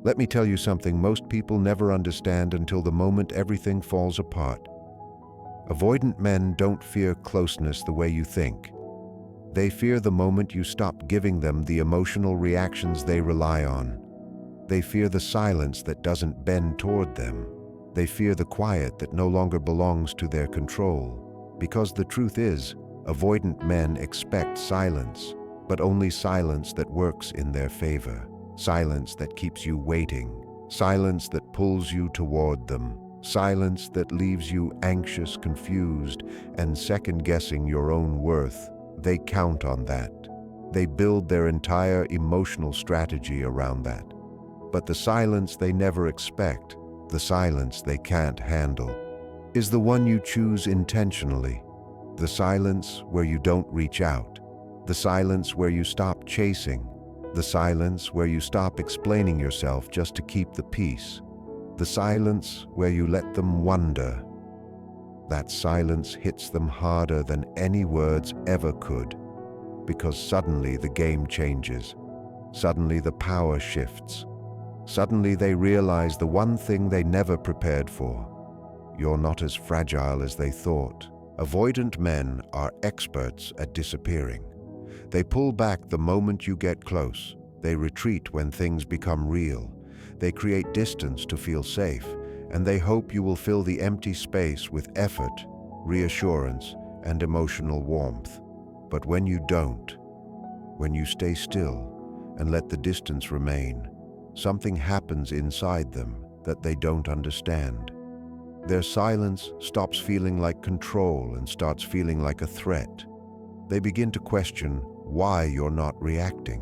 Let me tell you something most people never understand until the moment everything falls apart. Avoidant men don't fear closeness the way you think. They fear the moment you stop giving them the emotional reactions they rely on. They fear the silence that doesn't bend toward them. They fear the quiet that no longer belongs to their control. Because the truth is, avoidant men expect silence, but only silence that works in their favor. Silence that keeps you waiting. Silence that pulls you toward them. Silence that leaves you anxious, confused, and second-guessing your own worth. They count on that. They build their entire emotional strategy around that. But the silence they never expect, the silence they can't handle, is the one you choose intentionally. The silence where you don't reach out. The silence where you stop chasing. The silence where you stop explaining yourself just to keep the peace. The silence where you let them wonder. That silence hits them harder than any words ever could, because suddenly the game changes. Suddenly the power shifts. Suddenly they realize the one thing they never prepared for. You're not as fragile as they thought. Avoidant men are experts at disappearing. They pull back the moment you get close. They retreat when things become real. They create distance to feel safe, and they hope you will fill the empty space with effort, reassurance, and emotional warmth. But when you don't, when you stay still and let the distance remain, something happens inside them that they don't understand. Their silence stops feeling like control and starts feeling like a threat. They begin to question why you're not reacting,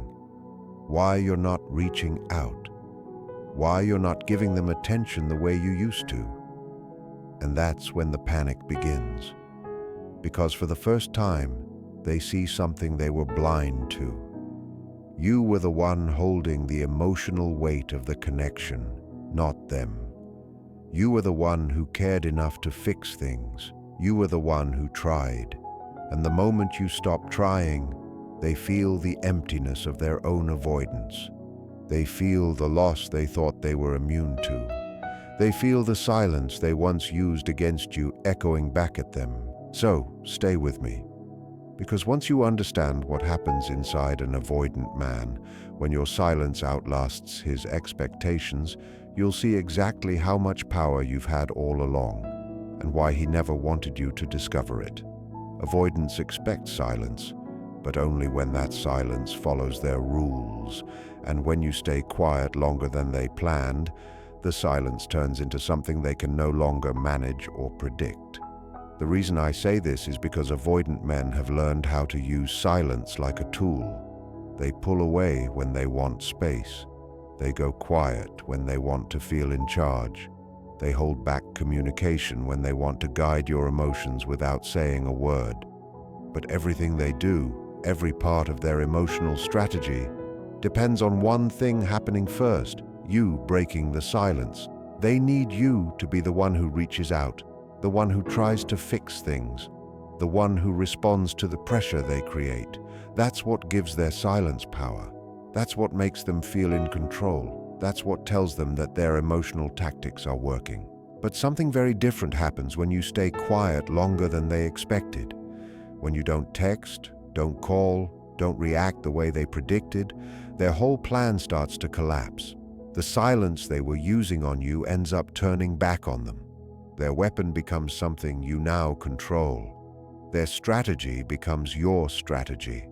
why you're not reaching out, why you're not giving them attention the way you used to. And that's when the panic begins. Because for the first time, they see something they were blind to. You were the one holding the emotional weight of the connection, not them. You were the one who cared enough to fix things. You were the one who tried. And the moment you stop trying, they feel the emptiness of their own avoidance. They feel the loss they thought they were immune to. They feel the silence they once used against you echoing back at them. So, stay with me. Because once you understand what happens inside an avoidant man, when your silence outlasts his expectations, you'll see exactly how much power you've had all along, and why he never wanted you to discover it. Avoidants expect silence, but only when that silence follows their rules. And when you stay quiet longer than they planned, the silence turns into something they can no longer manage or predict. The reason I say this is because avoidant men have learned how to use silence like a tool. They pull away when they want space. They go quiet when they want to feel in charge. They hold back communication when they want to guide your emotions without saying a word. But everything they do, every part of their emotional strategy, depends on one thing happening first: you breaking the silence. They need you to be the one who reaches out, the one who tries to fix things, the one who responds to the pressure they create. That's what gives their silence power. That's what makes them feel in control. That's what tells them that their emotional tactics are working. But something very different happens when you stay quiet longer than they expected. When you don't text, don't call, don't react the way they predicted, their whole plan starts to collapse. The silence they were using on you ends up turning back on them. Their weapon becomes something you now control. Their strategy becomes your strategy.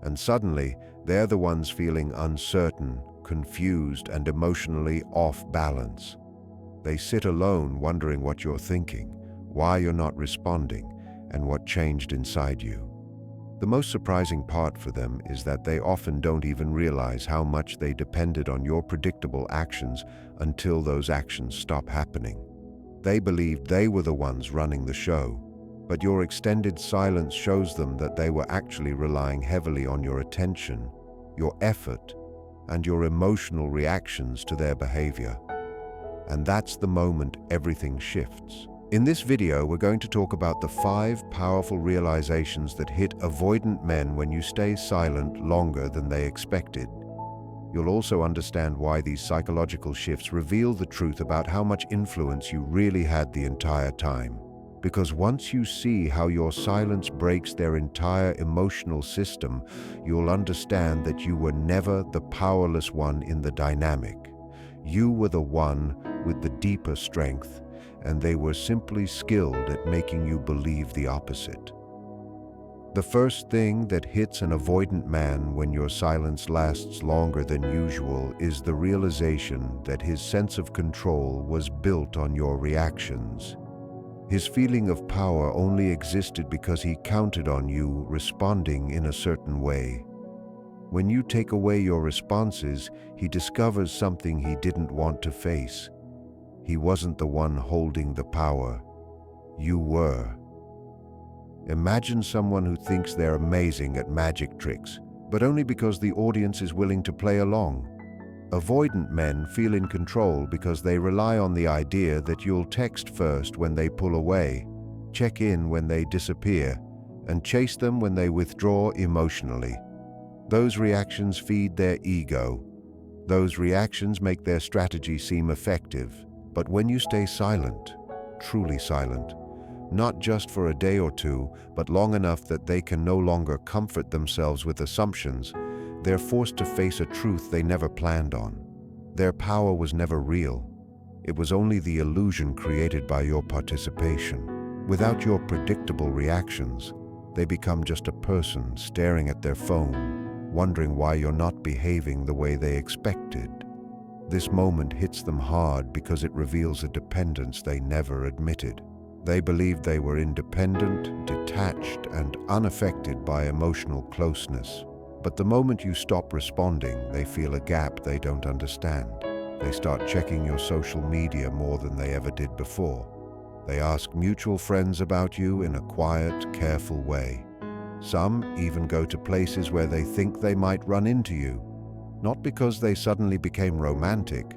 And suddenly, they're the ones feeling uncertain, confused, and emotionally off balance. They sit alone wondering what you're thinking, why you're not responding, and what changed inside you. The most surprising part for them is that they often don't even realize how much they depended on your predictable actions until those actions stop happening. They believed they were the ones running the show, but your extended silence shows them that they were actually relying heavily on your attention, your effort, and your emotional reactions to their behavior. And that's the moment everything shifts. In this video, we're going to talk about the 5 powerful realizations that hit avoidant men when you stay silent longer than they expected. You'll also understand why these psychological shifts reveal the truth about how much influence you really had the entire time. Because once you see how your silence breaks their entire emotional system, you'll understand that you were never the powerless one in the dynamic. You were the one with the deeper strength, and they were simply skilled at making you believe the opposite. The first thing that hits an avoidant man when your silence lasts longer than usual is the realization that his sense of control was built on your reactions. His feeling of power only existed because he counted on you responding in a certain way. When you take away your responses, he discovers something he didn't want to face. He wasn't the one holding the power. You were. Imagine someone who thinks they're amazing at magic tricks, but only because the audience is willing to play along. Avoidant men feel in control because they rely on the idea that you'll text first when they pull away, check in when they disappear, and chase them when they withdraw emotionally. Those reactions feed their ego. Those reactions make their strategy seem effective. But when you stay silent, truly silent, not just for a day or two, but long enough that they can no longer comfort themselves with assumptions, they're forced to face a truth they never planned on. Their power was never real. It was only the illusion created by your participation. Without your predictable reactions, they become just a person staring at their phone, wondering why you're not behaving the way they expected. This moment hits them hard because it reveals a dependence they never admitted. They believed they were independent, detached, and unaffected by emotional closeness. But the moment you stop responding, they feel a gap they don't understand. They start checking your social media more than they ever did before. They ask mutual friends about you in a quiet, careful way. Some even go to places where they think they might run into you, not because they suddenly became romantic,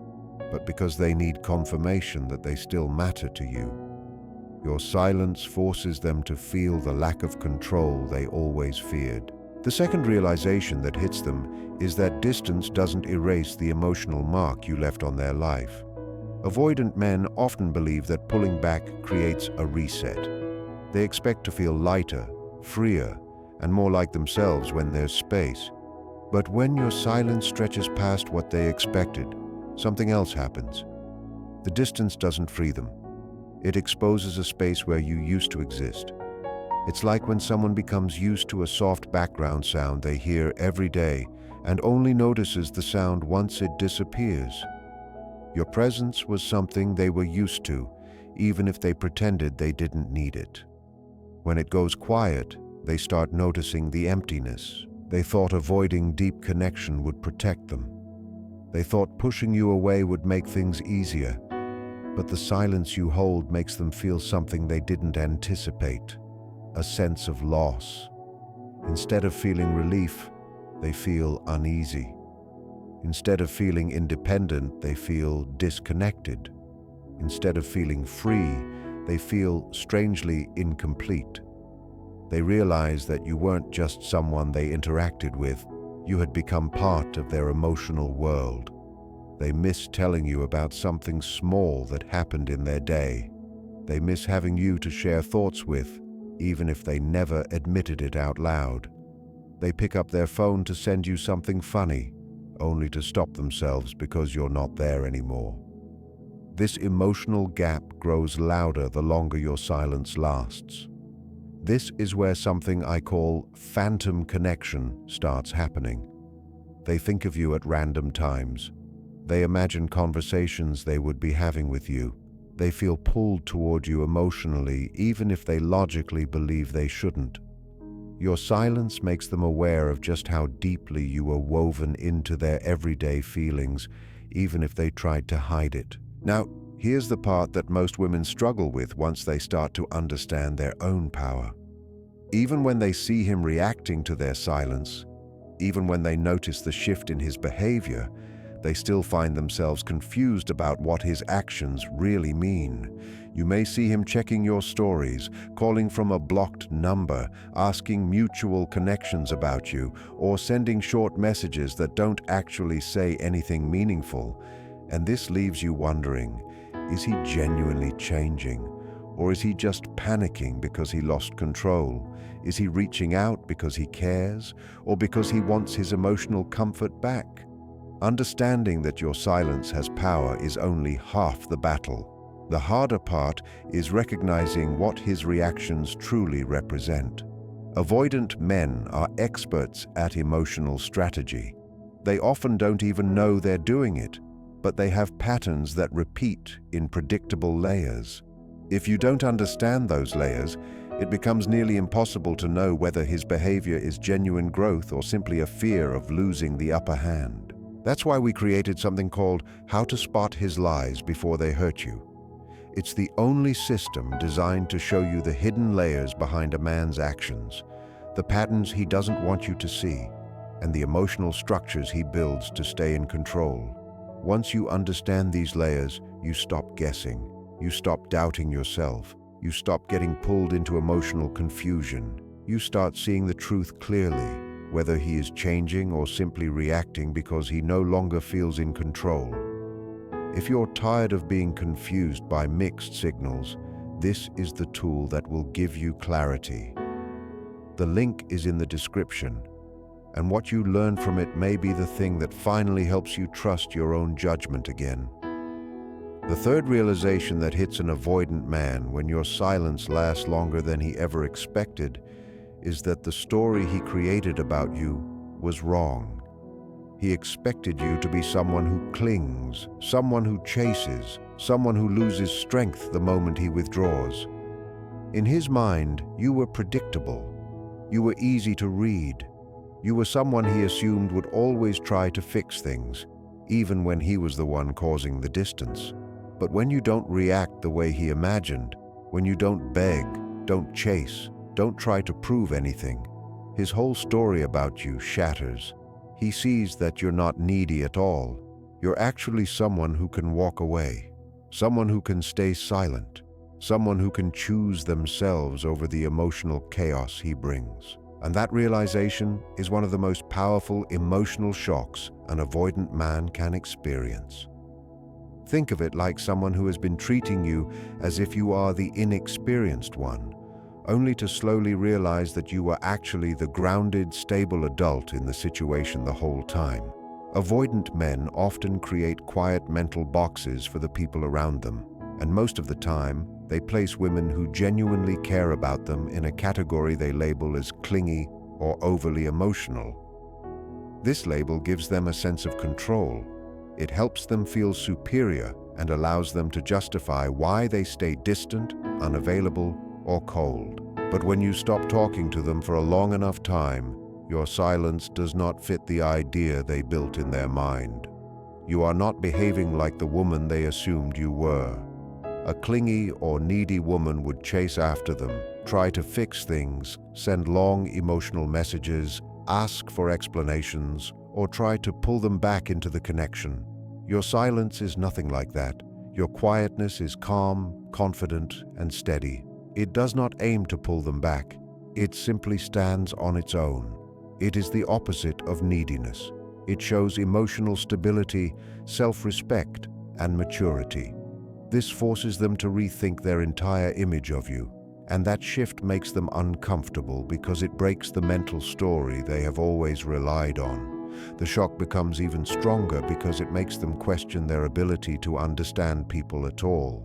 but because they need confirmation that they still matter to you. Your silence forces them to feel the lack of control they always feared. The second realization that hits them is that distance doesn't erase the emotional mark you left on their life. Avoidant men often believe that pulling back creates a reset. They expect to feel lighter, freer, and more like themselves when there's space. But when your silence stretches past what they expected, something else happens. The distance doesn't free them. It exposes a space where you used to exist. It's like when someone becomes used to a soft background sound they hear every day and only notices the sound once it disappears. Your presence was something they were used to, even if they pretended they didn't need it. When it goes quiet, they start noticing the emptiness. They thought avoiding deep connection would protect them. They thought pushing you away would make things easier. But the silence you hold makes them feel something they didn't anticipate. A sense of loss. Instead of feeling relief, they feel uneasy. Instead of feeling independent, they feel disconnected. Instead of feeling free, they feel strangely incomplete. They realize that you weren't just someone they interacted with, you had become part of their emotional world. They miss telling you about something small that happened in their day. They miss having you to share thoughts with, even if they never admitted it out loud. They pick up their phone to send you something funny, only to stop themselves because you're not there anymore. This emotional gap grows louder the longer your silence lasts. This is where something I call phantom connection starts happening. They think of you at random times. They imagine conversations they would be having with you. They feel pulled toward you emotionally, even if they logically believe they shouldn't. Your silence makes them aware of just how deeply you were woven into their everyday feelings, even if they tried to hide it. Now, here's the part that most women struggle with once they start to understand their own power. Even when they see him reacting to their silence, even when they notice the shift in his behavior, They still find themselves confused about what his actions really mean. You may see him checking your stories, calling from a blocked number, asking mutual connections about you, or sending short messages that don't actually say anything meaningful. And this leaves you wondering, is he genuinely changing? Or is he just panicking because he lost control? Is he reaching out because he cares, or because he wants his emotional comfort back? Understanding that your silence has power is only half the battle. The harder part is recognizing what his reactions truly represent. Avoidant men are experts at emotional strategy. They often don't even know they're doing it, but they have patterns that repeat in predictable layers. If you don't understand those layers, it becomes nearly impossible to know whether his behavior is genuine growth or simply a fear of losing the upper hand. That's why we created something called How to Spot His Lies Before They Hurt You. It's the only system designed to show you the hidden layers behind a man's actions, the patterns he doesn't want you to see, and the emotional structures he builds to stay in control. Once you understand these layers, you stop guessing. You stop doubting yourself. You stop getting pulled into emotional confusion. You start seeing the truth clearly, whether he is changing or simply reacting because he no longer feels in control. If you're tired of being confused by mixed signals, this is the tool that will give you clarity. The link is in the description, and what you learn from it may be the thing that finally helps you trust your own judgment again. The third realization that hits an avoidant man when your silence lasts longer than he ever expected is that the story he created about you was wrong. He expected you to be someone who clings, someone who chases, someone who loses strength the moment he withdraws. In his mind, you were predictable. You were easy to read. You were someone he assumed would always try to fix things, even when he was the one causing the distance. But when you don't react the way he imagined, when you don't beg, don't chase, don't try to prove anything, his whole story about you shatters. He sees that you're not needy at all. You're actually someone who can walk away, someone who can stay silent, someone who can choose themselves over the emotional chaos he brings. And that realization is one of the most powerful emotional shocks an avoidant man can experience. Think of it like someone who has been treating you as if you are the inexperienced one, only to slowly realize that you were actually the grounded, stable adult in the situation the whole time. Avoidant men often create quiet mental boxes for the people around them, and most of the time, they place women who genuinely care about them in a category they label as clingy or overly emotional. This label gives them a sense of control. It helps them feel superior and allows them to justify why they stay distant, unavailable, or cold. But when you stop talking to them for a long enough time, your silence does not fit the idea they built in their mind. You are not behaving like the woman they assumed you were. A clingy or needy woman would chase after them, try to fix things, send long emotional messages, ask for explanations, or try to pull them back into the connection. Your silence is nothing like that. Your quietness is calm, confident, and steady. It does not aim to pull them back. It simply stands on its own. It is the opposite of neediness. It shows emotional stability, self-respect, and maturity. This forces them to rethink their entire image of you, and that shift makes them uncomfortable because it breaks the mental story they have always relied on. The shock becomes even stronger because it makes them question their ability to understand people at all.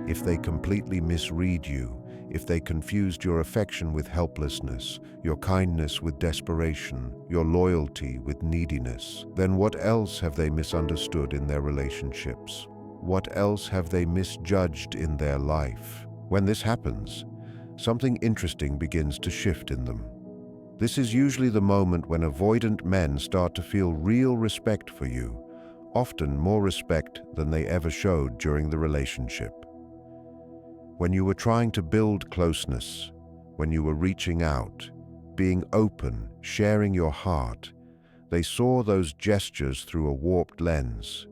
If they completely misread you, if they confused your affection with helplessness, your kindness with desperation, your loyalty with neediness, then what else have they misunderstood in their relationships? What else have they misjudged in their life? When this happens, something interesting begins to shift in them. This is usually the moment when avoidant men start to feel real respect for you, often more respect than they ever showed during the relationship. When you were trying to build closeness, when you were reaching out, being open, sharing your heart, They saw those gestures through a warped lens.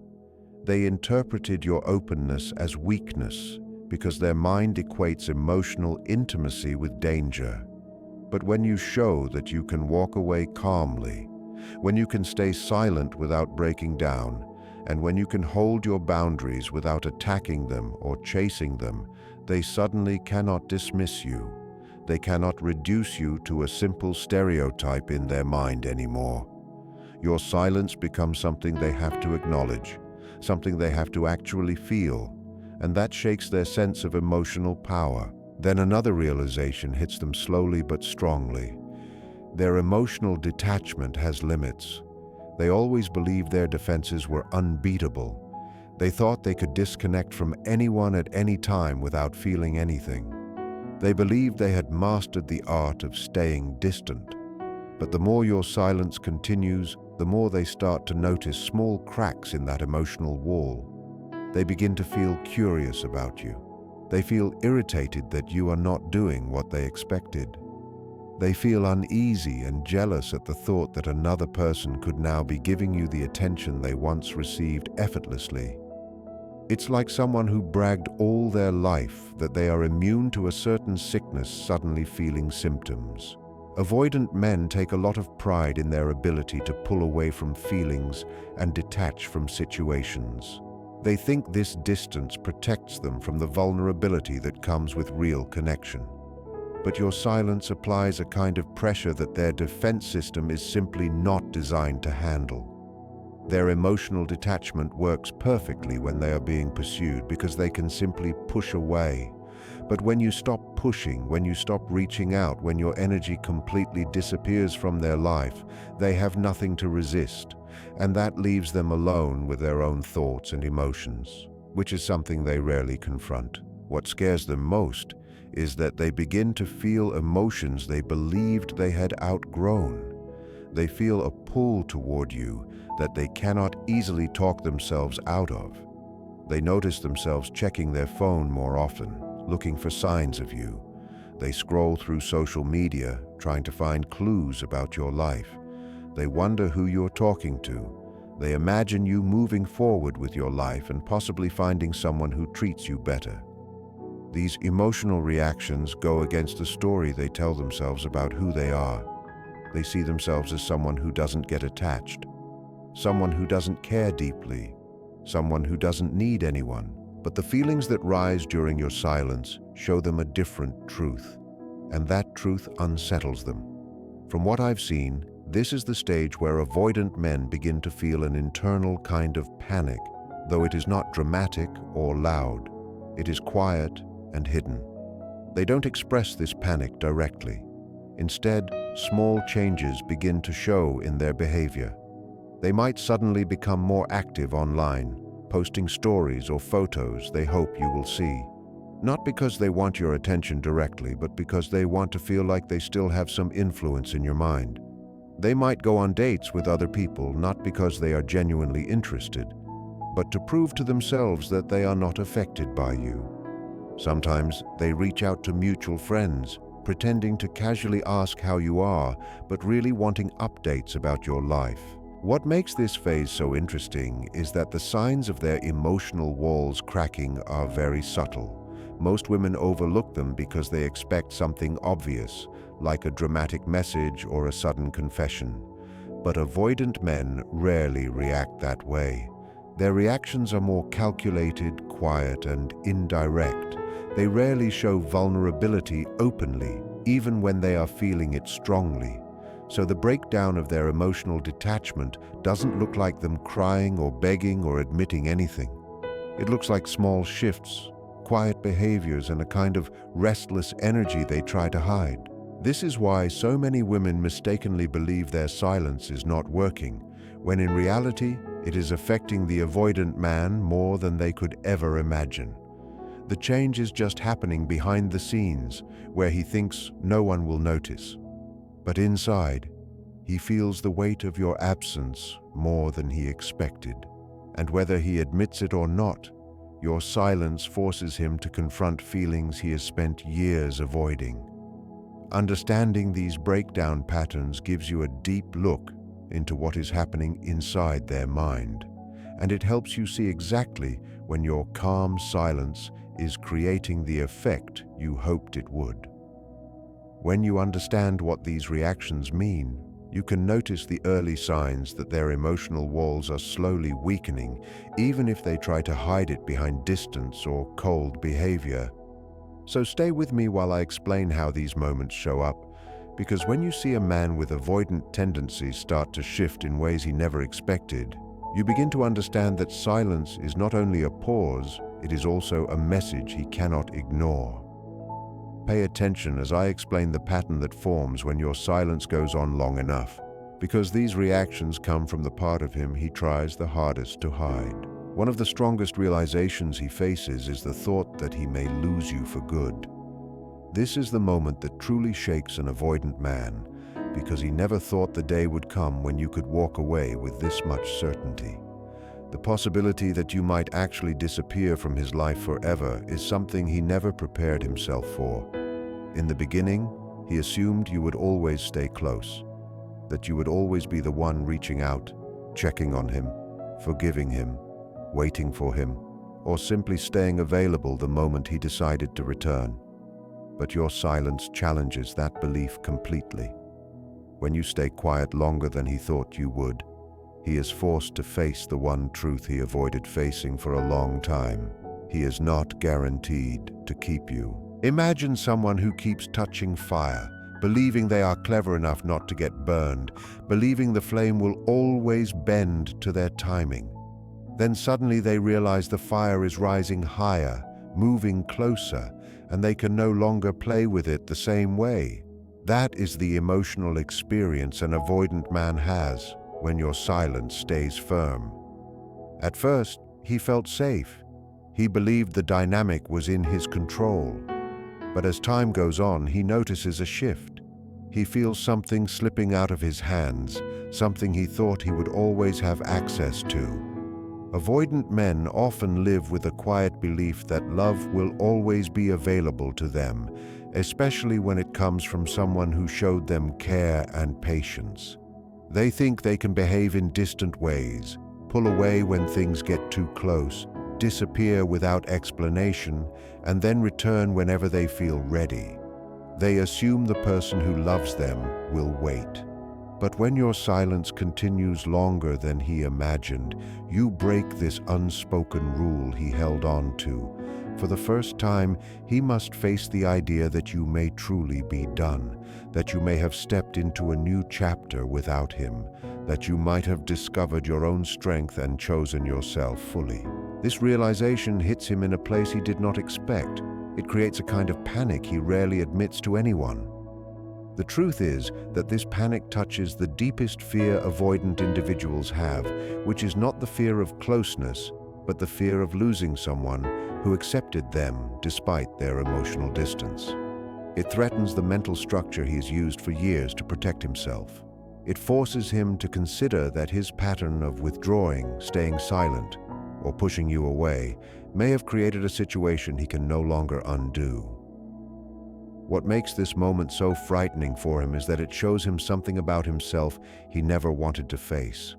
They interpreted your openness as weakness because their mind equates emotional intimacy with danger. But when you show that you can walk away calmly, when you can stay silent without breaking down, and when you can hold your boundaries without attacking them or chasing them, they suddenly cannot dismiss you. They cannot reduce you to a simple stereotype in their mind anymore. Your silence becomes something they have to acknowledge, something they have to actually feel, and that shakes their sense of emotional power. Then another realization hits them slowly but strongly. Their emotional detachment has limits. They always believed their defenses were unbeatable. They thought they could disconnect from anyone at any time without feeling anything. They believed they had mastered the art of staying distant. But the more your silence continues, the more they start to notice small cracks in that emotional wall. They begin to feel curious about you. They feel irritated that you are not doing what they expected. They feel uneasy and jealous at the thought that another person could now be giving you the attention they once received effortlessly. It's like someone who bragged all their life that they are immune to a certain sickness suddenly feeling symptoms. Avoidant men take a lot of pride in their ability to pull away from feelings and detach from situations. They think this distance protects them from the vulnerability that comes with real connection. But your silence applies a kind of pressure that their defense system is simply not designed to handle. Their emotional detachment works perfectly when they are being pursued because they can simply push away. But when you stop pushing, when you stop reaching out, when your energy completely disappears from their life, they have nothing to resist, and that leaves them alone with their own thoughts and emotions, which is something they rarely confront. What scares them most is that they begin to feel emotions they believed they had outgrown. They feel a pull toward you that they cannot easily talk themselves out of. They notice themselves checking their phone more often, looking for signs of you. They scroll through social media, trying to find clues about your life. They wonder who you're talking to. They imagine you moving forward with your life and possibly finding someone who treats you better. These emotional reactions go against the story they tell themselves about who they are. They see themselves as someone who doesn't get attached, someone who doesn't care deeply, someone who doesn't need anyone. But the feelings that rise during your silence show them a different truth, and that truth unsettles them. From what I've seen, this is the stage where avoidant men begin to feel an internal kind of panic, though it is not dramatic or loud. It is quiet and hidden. They don't express this panic directly. Instead, small changes begin to show in their behavior. They might suddenly become more active online, posting stories or photos they hope you will see. Not because they want your attention directly, but because they want to feel like they still have some influence in your mind. They might go on dates with other people, not because they are genuinely interested, but to prove to themselves that they are not affected by you. Sometimes they reach out to mutual friends, pretending to casually ask how you are, but really wanting updates about your life. What makes this phase so interesting is that the signs of their emotional walls cracking are very subtle. Most women overlook them because they expect something obvious, like a dramatic message or a sudden confession. But avoidant men rarely react that way. Their reactions are more calculated, quiet, and indirect. They rarely show vulnerability openly, even when they are feeling it strongly. So the breakdown of their emotional detachment doesn't look like them crying or begging or admitting anything. It looks like small shifts, quiet behaviors, and a kind of restless energy they try to hide. This is why so many women mistakenly believe their silence is not working, when in reality it is affecting the avoidant man more than they could ever imagine. The change is just happening behind the scenes, where he thinks no one will notice. But inside, he feels the weight of your absence more than he expected. And whether he admits it or not, your silence forces him to confront feelings he has spent years avoiding. Understanding these breakdown patterns gives you a deep look into what is happening inside their mind, and it helps you see exactly when your calm silence is creating the effect you hoped it would. When you understand what these reactions mean, you can notice the early signs that their emotional walls are slowly weakening, even if they try to hide it behind distance or cold behavior. So stay with me while I explain how these moments show up, because when you see a man with avoidant tendencies start to shift in ways he never expected, you begin to understand that silence is not only a pause, it is also a message he cannot ignore. Pay attention as I explain the pattern that forms when your silence goes on long enough, because these reactions come from the part of him he tries the hardest to hide. One of the strongest realizations he faces is the thought that he may lose you for good. This is the moment that truly shakes an avoidant man, because he never thought the day would come when you could walk away with this much certainty. The possibility that you might actually disappear from his life forever is something he never prepared himself for. In the beginning, he assumed you would always stay close, that you would always be the one reaching out, checking on him, forgiving him, waiting for him, or simply staying available the moment he decided to return. But your silence challenges that belief completely. When you stay quiet longer than he thought you would, he is forced to face the one truth he avoided facing for a long time. He is not guaranteed to keep you. Imagine someone who keeps touching fire, believing they are clever enough not to get burned, believing the flame will always bend to their timing. Then suddenly they realize the fire is rising higher, moving closer, and they can no longer play with it the same way. That is the emotional experience an avoidant man has when your silence stays firm. At first, he felt safe. He believed the dynamic was in his control. But as time goes on, he notices a shift. He feels something slipping out of his hands, something he thought he would always have access to. Avoidant men often live with a quiet belief that love will always be available to them, especially when it comes from someone who showed them care and patience. They think they can behave in distant ways, pull away when things get too close, disappear without explanation, and then return whenever they feel ready. They assume the person who loves them will wait. But when your silence continues longer than he imagined, you break this unspoken rule he held on to. For the first time, he must face the idea that you may truly be done, that you may have stepped into a new chapter without him, that you might have discovered your own strength and chosen yourself fully. This realization hits him in a place he did not expect. It creates a kind of panic he rarely admits to anyone. The truth is that this panic touches the deepest fear avoidant individuals have, which is not the fear of closeness, but the fear of losing someone who accepted them despite their emotional distance. It threatens the mental structure he has used for years to protect himself. It forces him to consider that his pattern of withdrawing, staying silent, or pushing you away may have created a situation he can no longer undo. What makes this moment so frightening for him is that it shows him something about himself he never wanted to face.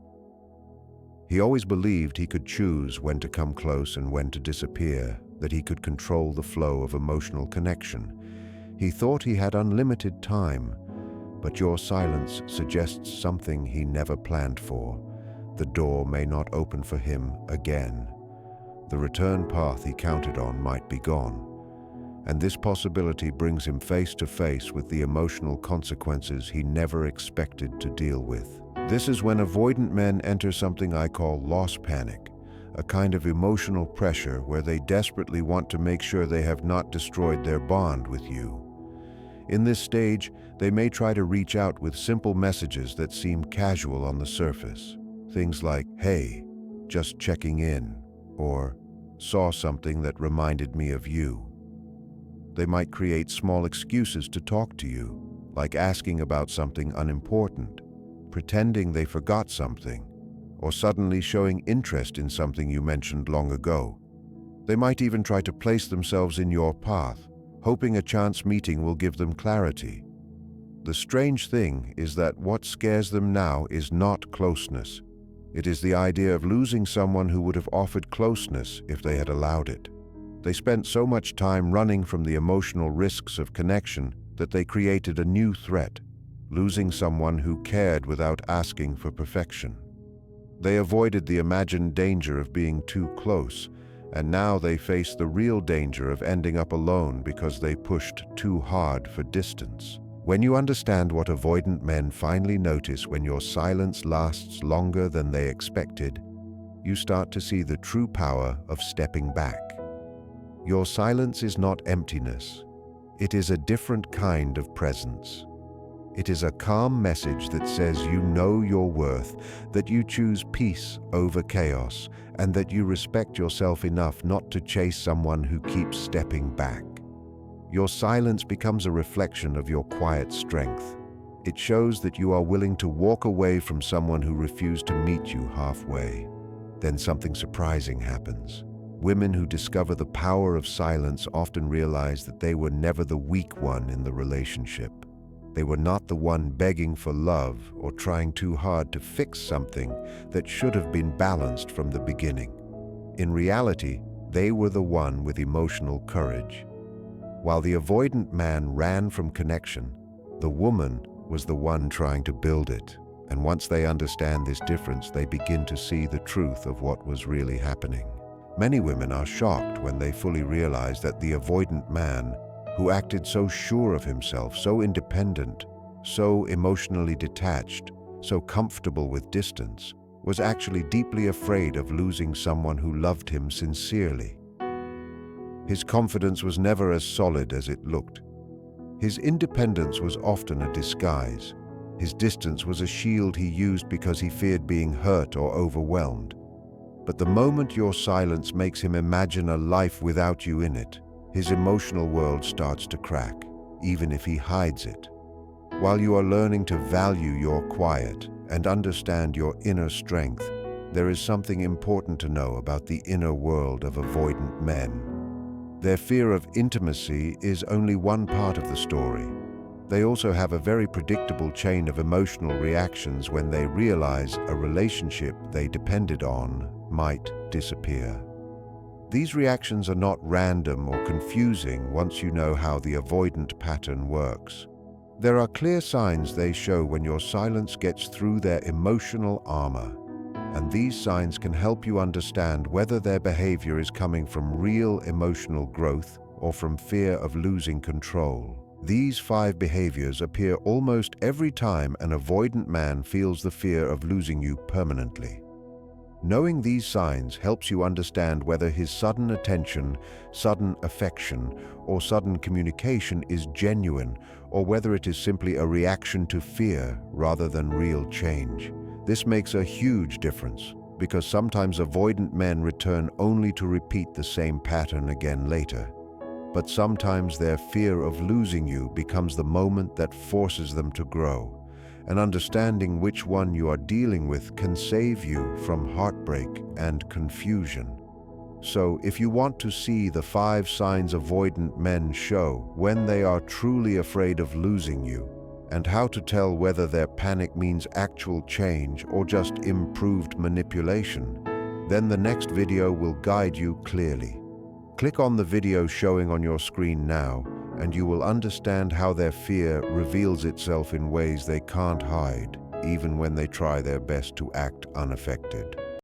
He always believed he could choose when to come close and when to disappear, that he could control the flow of emotional connection. He thought he had unlimited time, but your silence suggests something he never planned for. The door may not open for him again. The return path he counted on might be gone. And this possibility brings him face to face with the emotional consequences he never expected to deal with. This is when avoidant men enter something I call loss panic, a kind of emotional pressure where they desperately want to make sure they have not destroyed their bond with you. In this stage, they may try to reach out with simple messages that seem casual on the surface. Things like, "Hey, just checking in," or "saw something that reminded me of you." They might create small excuses to talk to you, like asking about something unimportant, pretending they forgot something, or suddenly showing interest in something you mentioned long ago. They might even try to place themselves in your path, hoping a chance meeting will give them clarity. The strange thing is that what scares them now is not closeness. It is the idea of losing someone who would have offered closeness if they had allowed it. They spent so much time running from the emotional risks of connection that they created a new threat, losing someone who cared without asking for perfection. They avoided the imagined danger of being too close, and now they face the real danger of ending up alone because they pushed too hard for distance. When you understand what avoidant men finally notice when your silence lasts longer than they expected, you start to see the true power of stepping back. Your silence is not emptiness. It is a different kind of presence. It is a calm message that says you know your worth, that you choose peace over chaos, and that you respect yourself enough not to chase someone who keeps stepping back. Your silence becomes a reflection of your quiet strength. It shows that you are willing to walk away from someone who refused to meet you halfway. Then something surprising happens. Women who discover the power of silence often realize that they were never the weak one in the relationship. They were not the one begging for love or trying too hard to fix something that should have been balanced from the beginning. In reality, they were the one with emotional courage. While the avoidant man ran from connection, the woman was the one trying to build it. And once they understand this difference, they begin to see the truth of what was really happening. Many women are shocked when they fully realize that the avoidant man, who acted so sure of himself, so independent, so emotionally detached, so comfortable with distance, was actually deeply afraid of losing someone who loved him sincerely. His confidence was never as solid as it looked. His independence was often a disguise. His distance was a shield he used because he feared being hurt or overwhelmed. But the moment your silence makes him imagine a life without you in it, his emotional world starts to crack, even if he hides it. While you are learning to value your quiet and understand your inner strength, there is something important to know about the inner world of avoidant men. Their fear of intimacy is only one part of the story. They also have a very predictable chain of emotional reactions when they realize a relationship they depended on might disappear. These reactions are not random or confusing once you know how the avoidant pattern works. There are clear signs they show when your silence gets through their emotional armor, and these signs can help you understand whether their behavior is coming from real emotional growth or from fear of losing control. These 5 behaviors appear almost every time an avoidant man feels the fear of losing you permanently. Knowing these signs helps you understand whether his sudden attention, sudden affection, or sudden communication is genuine, or whether it is simply a reaction to fear rather than real change. This makes a huge difference, because sometimes avoidant men return only to repeat the same pattern again later. But sometimes their fear of losing you becomes the moment that forces them to grow. And understanding which one you are dealing with can save you from heartbreak and confusion. So, if you want to see the 5 signs avoidant men show when they are truly afraid of losing you, and how to tell whether their panic means actual change or just improved manipulation, then the next video will guide you clearly. Click on the video showing on your screen now, and you will understand how their fear reveals itself in ways they can't hide, even when they try their best to act unaffected.